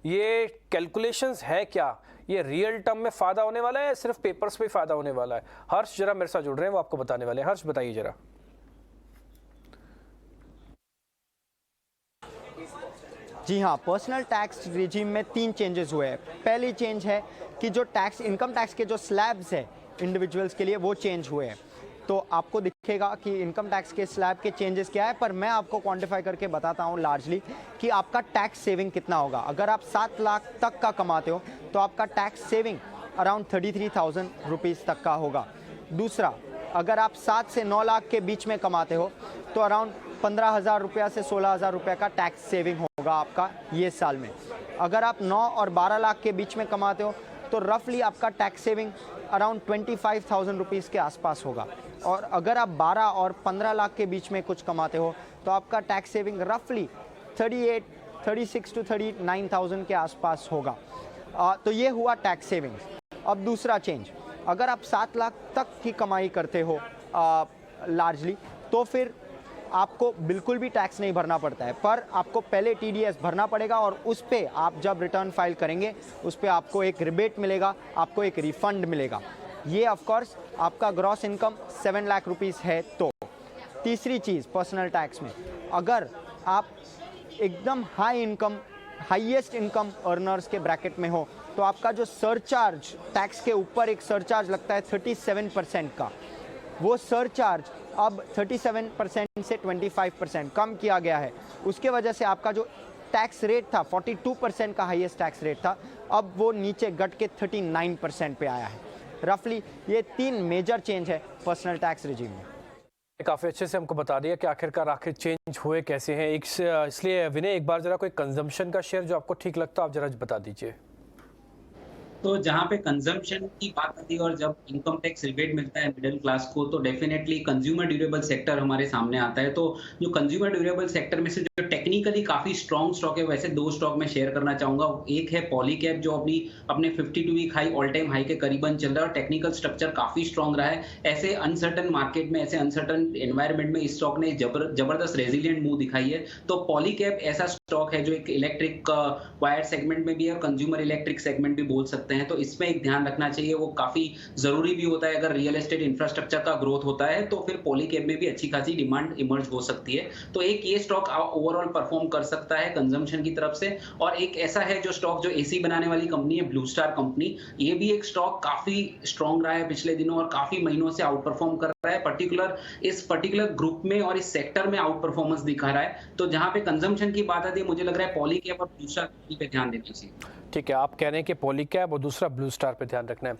ये कैलकुलेशंस है क्या, ये रियल टर्म में फ़ायदा होने वाला है या सिर्फ पेपर्स पे फ़ायदा होने वाला है? हर्ष जरा मेरे साथ जुड़ रहे हैं, वो आपको बताने वाले हैं। हर्ष बताइए जरा। जी हाँ, पर्सनल टैक्स रिजीम में 3 चेंजेस हुए हैं। पहली चेंज है कि जो टैक्स इनकम टैक्स के जो स्लैब्स है इंडिविजुअल्स के लिए वो चेंज हुए हैं। तो आपको दिखेगा कि इनकम टैक्स के स्लैब के चेंजेस क्या है, पर मैं आपको क्वांटिफाई करके बताता हूँ लार्जली कि आपका टैक्स सेविंग कितना होगा। अगर आप 7 लाख तक का कमाते हो तो आपका टैक्स सेविंग अराउंड 33,000 रुपीज़ तक का होगा। दूसरा, अगर आप 7 से 9 लाख के बीच में कमाते हो तो अराउंड 15,000 रुपया से 16,000 रुपये का टैक्स सेविंग होगा आपका ये साल में। अगर आप 9 और 12 लाख के बीच में कमाते हो तो रफली आपका टैक्स सेविंग अराउंड 25,000 रुपीज़ के आसपास होगा। और अगर आप 12 और 15 लाख के बीच में कुछ कमाते हो तो आपका टैक्स सेविंग रफली 36 टू 39,000 के आसपास होगा। तो ये हुआ टैक्स सेविंग्स। अब दूसरा चेंज, अगर आप 7 लाख तक की कमाई करते हो लार्जली, तो फिर आपको बिल्कुल भी टैक्स नहीं भरना पड़ता है, पर आपको पहले टीडीएस भरना पड़ेगा और उस पे आप जब रिटर्न फाइल करेंगे उस पे आपको एक रिबेट मिलेगा, आपको एक रिफंड मिलेगा। ये ऑफ कोर्स आपका ग्रॉस इनकम 7 लाख रुपीस है। तो तीसरी चीज़ पर्सनल टैक्स में, अगर आप एकदम high income highest income earners के ब्रैकेट में हो तो आपका जो सरचार्ज टैक्स के ऊपर एक सरचार्ज लगता है 37% का, वो सरचार्ज अब 37% से 25% कम किया गया है। उसके वजह से आपका जो टैक्स रेट था 42% का हाईएस्ट टैक्स रेट था, अब वो नीचे घट के 39% पे आया है। रफली ये 3 मेजर चेंज है पर्सनल टैक्स रिजीम में। काफ़ी अच्छे से हमको बता दिया कि आखिर चेंज हुए कैसे हैं। इसलिए विनय, एक बार जरा कोई कंजम्पशन का शेयर जो आपको ठीक लगता है आप जरा बता दीजिए। तो जहाँ पे कंजम्पशन की बात आती है और जब इनकम टैक्स रिबेट मिलता है मिडिल क्लास को, तो डेफिनेटली कंज्यूमर ड्यूरेबल सेक्टर हमारे सामने आता है। तो जो कंज्यूमर ड्यूरेबल सेक्टर में से जो टेक्निकली काफी स्ट्रॉन्ग स्टॉक है, वैसे 2 स्टॉक में शेयर करना चाहूंगा। एक है पॉलीकैब जो अपने 52 week high all time high के करीबन चल रहा है और टेक्निकल स्ट्रक्चर काफी स्ट्रॉन्ग रहा है। ऐसे अनसर्टन मार्केट में, ऐसे अनसर्टन एनवायरमेंट में इस स्टॉक ने जबरदस्त रेजिलियंट मूव दिखाई है। तो पॉलीकैब ऐसा स्टॉक है जो एक इलेक्ट्रिक वायर सेगमेंट में भी है और कंज्यूमर इलेक्ट्रिक सेगमेंट भी बोल सकते हैं। तो इसमें एक ध्यान रखना चाहिए, वो काफी जरूरी भी होता है। अगर रियल एस्टेट इंफ्रास्ट्रक्चर का ग्रोथ होता है तो फिर पॉलीकैब में भी अच्छी खासी डिमांड इमर्ज हो सकती है। तो एक ये स्टॉक ओवरऑल परफॉर्म कर सकता है कंजम्पशन की तरफ से। और एक ऐसा है जो स्टॉक जो एसी बनाने वाली कंपनी है, ब्लू स्टार कंपनी, ये भी एक स्टॉक काफी स्ट्रॉन्ग रहा है पिछले दिनों और काफी महीनों से आउट परफॉर्म कर रहा है। इस पर्टिकुलर ग्रुप में और इस सेक्टर में आउट परफॉर्मेंस दिखा रहा है। तो जहां पे कंजम्पशन की बात आती है, मुझे लग रहा है पॉलीकैब और ब्लू स्टार पे ध्यान देना चाहिए। ठीक है, आप कह रहे हैं कि पॉलीकैब और दूसरा ब्लू स्टार पे ध्यान रखना है।